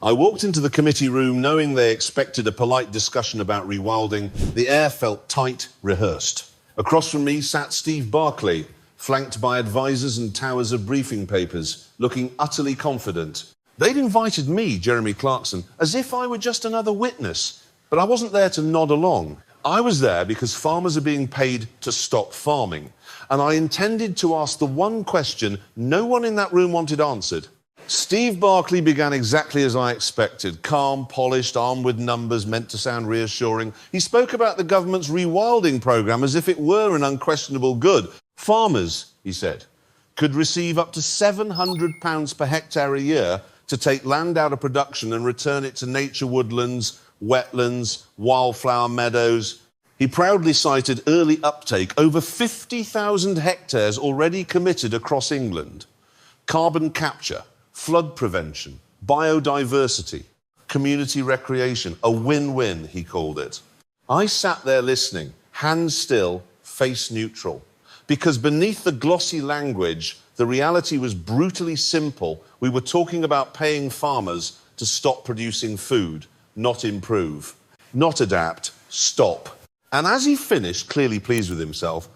I walked into the committee room knowing they expected a polite discussion about rewilding. The air felt tight, rehearsed. Across from me sat Steve Barclay, flanked by advisors and towers of briefing papers, looking utterly confident. They'd invited me, Jeremy Clarkson, as if I were just another witness, but I wasn't there to nod along. I was there because farmers are being paid to stop farming, and I intended to ask the one question no one in that room wanted answered. Steve Barclay began exactly as I expected, calm, polished, armed with numbers meant to sound reassuring. He spoke about the government's rewilding programme as if it were an unquestionable good. Farmers, he said, could receive up to £700 per hectare a year to take land out of production and return it to nature woodlands, wetlands, wildflower meadows. He proudly cited early uptake, over 50,000 hectares already committed across England. Carbon capture, flood prevention, biodiversity, community recreation, a win-win, he called it. I sat there listening, hands still, face neutral, because beneath the glossy language, the reality was brutally simple. We were talking about paying farmers to stop producing food, not improve, not adapt, stop. And as he finished, clearly pleased with himself,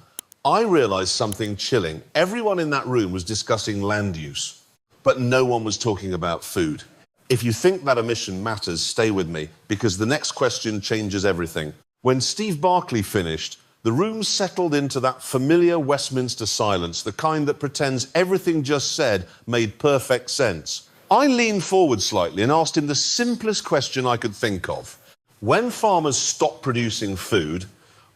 I realised something chilling. Everyone in that room was discussing land use, but no one was talking about food. If you think that omission matters, stay with me, because the next question changes everything. When Steve Barclay finished, the room settled into that familiar Westminster silence, the kind that pretends everything just said made perfect sense. I leaned forward slightly and asked him the simplest question I could think of. When farmers stop producing food,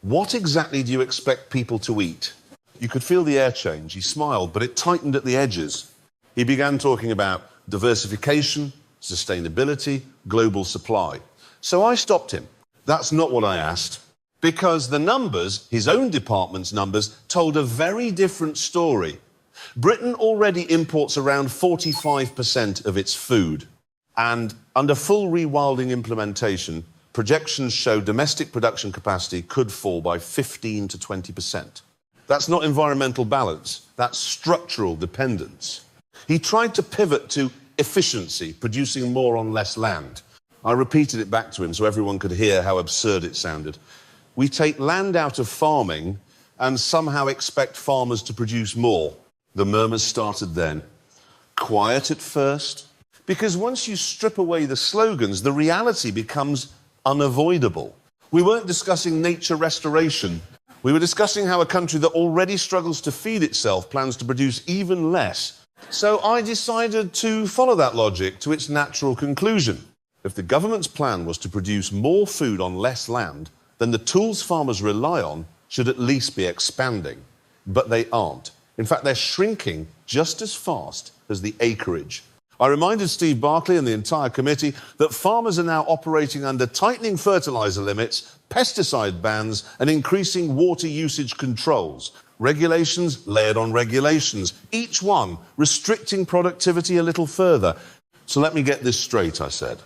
what exactly do you expect people to eat? You could feel the air change. He smiled, but it tightened at the edges. He began talking about diversification, sustainability, global supply. So I stopped him. That's not what I asked, because the numbers, his own department's numbers, told a very different story. Britain already imports around 45% of its food, and under full rewilding implementation, projections show domestic production capacity could fall by 15 to 20%. That's not environmental balance, that's structural dependence. He tried to pivot to efficiency, producing more on less land. I repeated it back to him so everyone could hear how absurd it sounded. We take land out of farming and somehow expect farmers to produce more. The murmurs started then. Quiet at first, because once you strip away the slogans, the reality becomes unavoidable. We weren't discussing nature restoration. We were discussing how a country that already struggles to feed itself plans to produce even less. So I decided to follow that logic to its natural conclusion. If the government's plan was to produce more food on less land, then the tools farmers rely on should at least be expanding. But they aren't. In fact, they're shrinking just as fast as the acreage. I reminded Steve Barclay and the entire committee that farmers are now operating under tightening fertiliser limits, pesticide bans, and increasing water usage controls. Regulations layered on regulations, each one restricting productivity a little further. So let me get this straight, I said.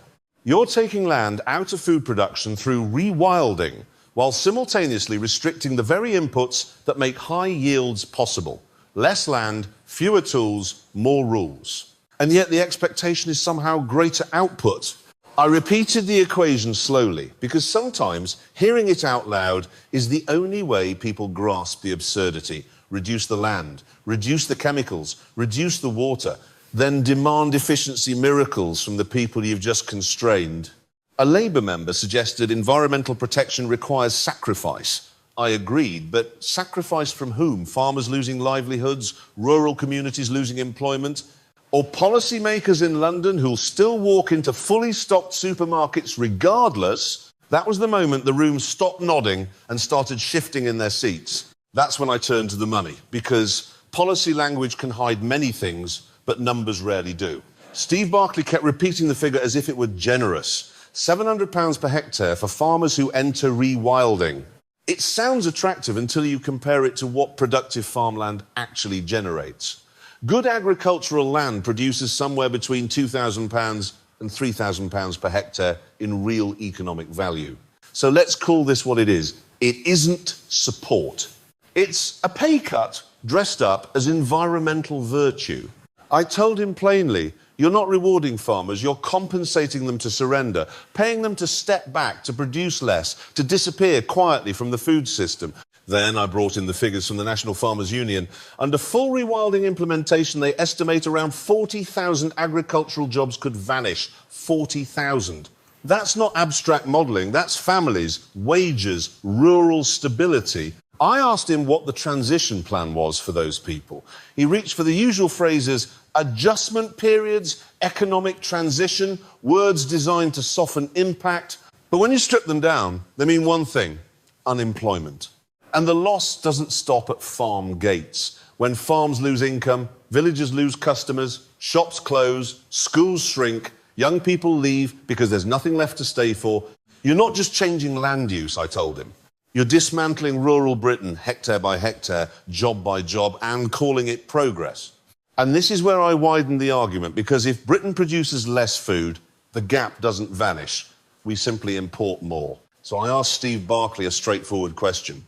You're taking land out of food production through rewilding, while simultaneously restricting the very inputs that make high yields possible. Less land, fewer tools, more rules. And yet the expectation is somehow greater output. I repeated the equation slowly, because sometimes hearing it out loud is the only way people grasp the absurdity. Reduce the land, reduce the chemicals, reduce the water, then demand efficiency miracles from the people you've just constrained. A Labour member suggested environmental protection requires sacrifice. I agreed, but sacrifice from whom? Farmers losing livelihoods, rural communities losing employment? Or policymakers in London who'll still walk into fully stocked supermarkets regardless? That was the moment the room stopped nodding and started shifting in their seats. That's when I turned to the money, because policy language can hide many things, but numbers rarely do. Steve Barclay kept repeating the figure as if it were generous. £700 per hectare for farmers who enter rewilding. It sounds attractive until you compare it to what productive farmland actually generates. Good agricultural land produces somewhere between £2,000 and £3,000 per hectare in real economic value. So let's call this what it is. It isn't support. It's a pay cut dressed up as environmental virtue. I told him plainly, You're not rewarding farmers, you're compensating them to surrender, paying them to step back, to produce less, to disappear quietly from the food system. Then I brought in the figures from the National Farmers Union. Under full rewilding implementation, they estimate around 40,000 agricultural jobs could vanish. 40,000. That's not abstract modelling, that's families, wages, rural stability. I asked him what the transition plan was for those people. He reached for the usual phrases: adjustment periods, economic transition, words designed to soften impact. But when you strip them down, they mean one thing: unemployment. And the loss doesn't stop at farm gates. When farms lose income, villages lose customers, shops close, schools shrink, young people leave because there's nothing left to stay for. You're not just changing land use, I told him. You're dismantling rural Britain hectare by hectare, job by job, and calling it progress. And this is where I widen the argument, because if Britain produces less food, the gap doesn't vanish. We simply import more. So I asked Steve Barclay a straightforward question.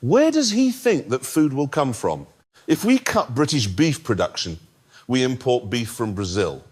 Where does he think that food will come from? If we cut British beef production, we import beef from Brazil.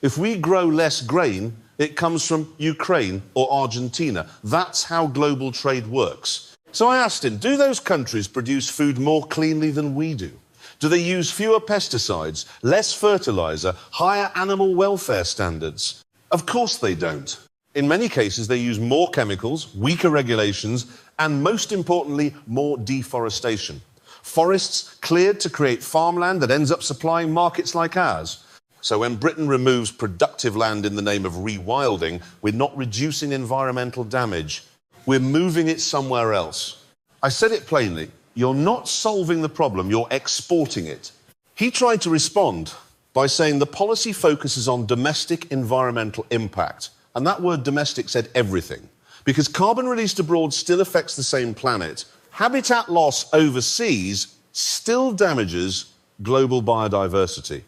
If we grow less grain, it comes from Ukraine or Argentina. That's how global trade works. So I asked him, do those countries produce food more cleanly than we do? Do they use fewer pesticides, less fertilizer, higher animal welfare standards? Of course they don't. In many cases, they use more chemicals, weaker regulations, and most importantly, more deforestation. Forests cleared to create farmland that ends up supplying markets like ours. So when Britain removes productive land in the name of rewilding, we're not reducing environmental damage. We're moving it somewhere else. I said it plainly, you're not solving the problem, you're exporting it. He tried to respond by saying the policy focuses on domestic environmental impact. And that word domestic said everything. Because carbon released abroad still affects the same planet, habitat loss overseas still damages global biodiversity.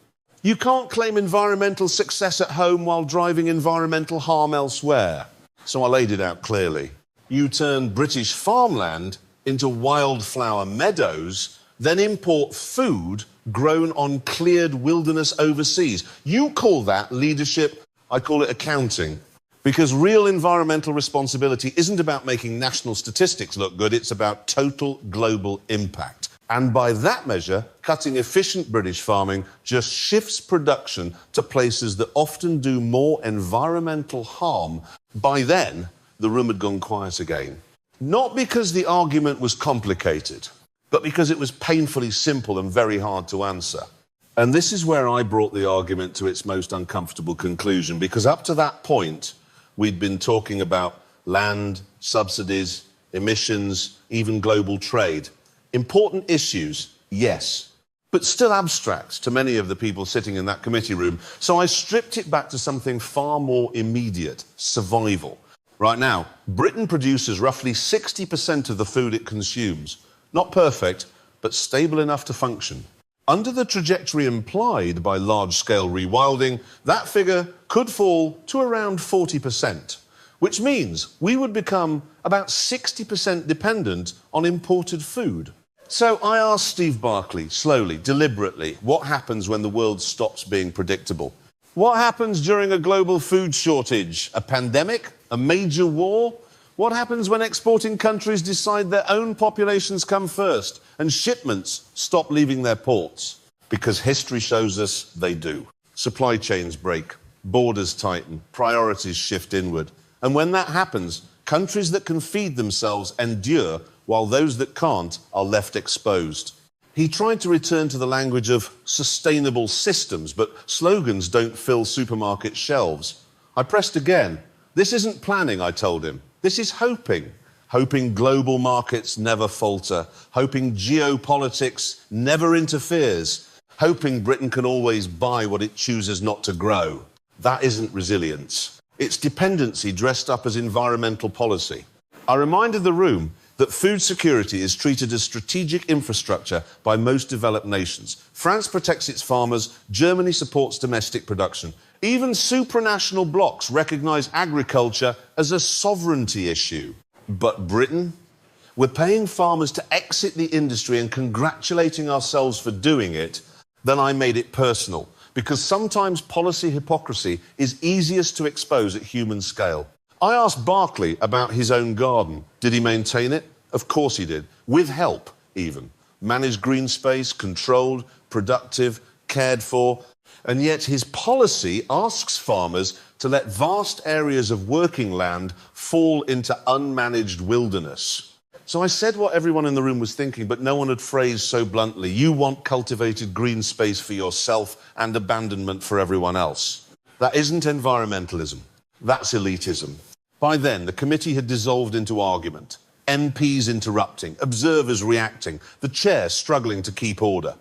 You can't claim environmental success at home while driving environmental harm elsewhere. So I laid it out clearly. You turn British farmland into wildflower meadows, then import food grown on cleared wilderness overseas. You call that leadership, I call it accounting. Because real environmental responsibility isn't about making national statistics look good, it's about total global impact. And by that measure, cutting efficient British farming just shifts production to places that often do more environmental harm. By then, the room had gone quiet again. Not because the argument was complicated, but because it was painfully simple and very hard to answer. And this is where I brought the argument to its most uncomfortable conclusion, because up to that point, we'd been talking about land, subsidies, emissions, even global trade. Important issues, yes, but still abstract to many of the people sitting in that committee room. So I stripped it back to something far more immediate: survival. Right now, Britain produces roughly 60% of the food it consumes. Not perfect, but stable enough to function. Under the trajectory implied by large-scale rewilding, that figure could fall to around 40%, which means we would become about 60% dependent on imported food. So I asked Steve Barclay, slowly, deliberately, what happens when the world stops being predictable? What happens during a global food shortage? A pandemic? A major war? What happens when exporting countries decide their own populations come first and shipments stop leaving their ports? Because history shows us they do. Supply chains break, borders tighten, priorities shift inward. And when that happens, countries that can feed themselves endure, while those that can't are left exposed. He tried to return to the language of sustainable systems, but slogans don't fill supermarket shelves. I pressed again. This isn't planning, I told him. This is hoping. Hoping global markets never falter. Hoping geopolitics never interferes. Hoping Britain can always buy what it chooses not to grow. That isn't resilience. It's dependency dressed up as environmental policy. I reminded the room that food security is treated as strategic infrastructure by most developed nations. France protects its farmers, Germany supports domestic production. Even supranational blocs recognise agriculture as a sovereignty issue. But Britain? We're paying farmers to exit the industry and congratulating ourselves for doing it. Then I made it personal. because sometimes policy hypocrisy is easiest to expose at human scale. I asked Barclay about his own garden. Did he maintain it? Of course he did, with help even. Managed green space, controlled, productive, cared for. And yet his policy asks farmers to let vast areas of working land fall into unmanaged wilderness. So I said what everyone in the room was thinking, but no one had phrased so bluntly. You want cultivated green space for yourself and abandonment for everyone else. That isn't environmentalism. That's elitism. By then, the committee had dissolved into argument. MPs interrupting, observers reacting, the chair struggling to keep order.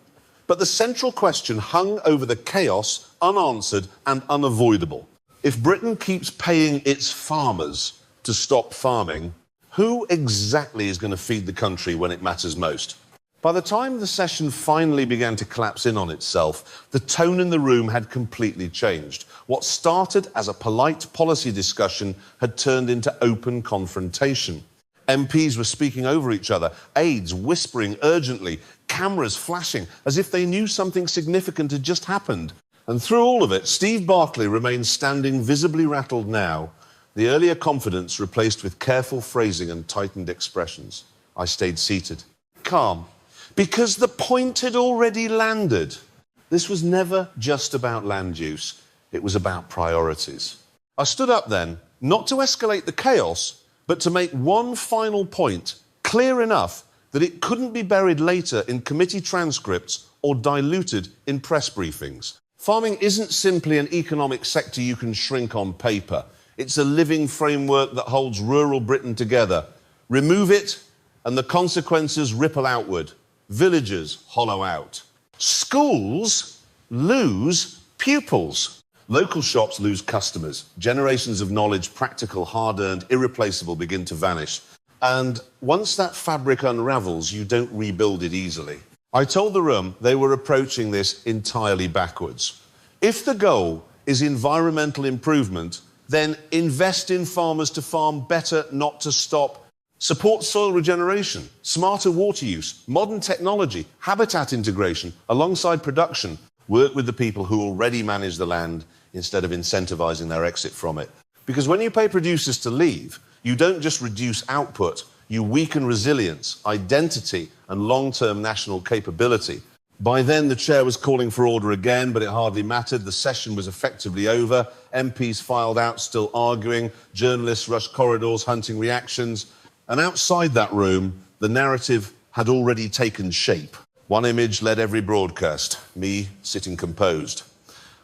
But the central question hung over the chaos, unanswered and unavoidable. If Britain keeps paying its farmers to stop farming, who exactly is going to feed the country when it matters most? By the time the session finally began to collapse in on itself, the tone in the room had completely changed. What started as a polite policy discussion had turned into open confrontation. MPs were speaking over each other, aides whispering urgently, cameras flashing as if they knew something significant had just happened. And through all of it, Steve Barclay remained standing, visibly rattled now, the earlier confidence replaced with careful phrasing and tightened expressions. I stayed seated, calm, because the point had already landed. This was never just about land use. It was about priorities. I stood up then, not to escalate the chaos, but to make one final point, clear enough that it couldn't be buried later in committee transcripts or diluted in press briefings. Farming isn't simply an economic sector you can shrink on paper. It's a living framework that holds rural Britain together. Remove it, and the consequences ripple outward. Villages hollow out. Schools lose pupils. Local shops lose customers. Generations of knowledge, practical, hard-earned, irreplaceable, begin to vanish. And once that fabric unravels, you don't rebuild it easily. I told the room they were approaching this entirely backwards. If the goal is environmental improvement, then invest in farmers to farm better, not to stop. Support soil regeneration, smarter water use, modern technology, habitat integration, alongside production. Work with the people who already manage the land instead of incentivizing their exit from it. Because when you pay producers to leave, you don't just reduce output, you weaken resilience, identity, and long-term national capability. By then, the chair was calling for order again, but it hardly mattered. The session was effectively over. MPs filed out, still arguing. Journalists rushed corridors, hunting reactions. And outside that room, the narrative had already taken shape. One image led every broadcast, me sitting composed,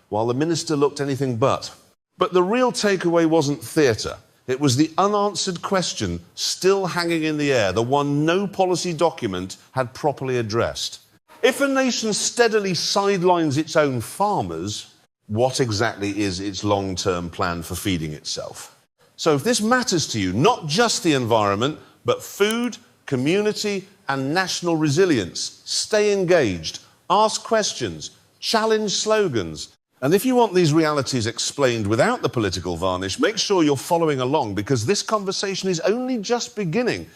while the minister looked anything but. But the real takeaway wasn't theatre. It was the unanswered question still hanging in the air, the one no policy document had properly addressed. If a nation steadily sidelines its own farmers, what exactly is its long-term plan for feeding itself? So if this matters to you, not just the environment, but food, community, and national resilience, stay engaged, ask questions, challenge slogans. And if you want these realities explained without the political varnish, make sure you're following along, because this conversation is only just beginning.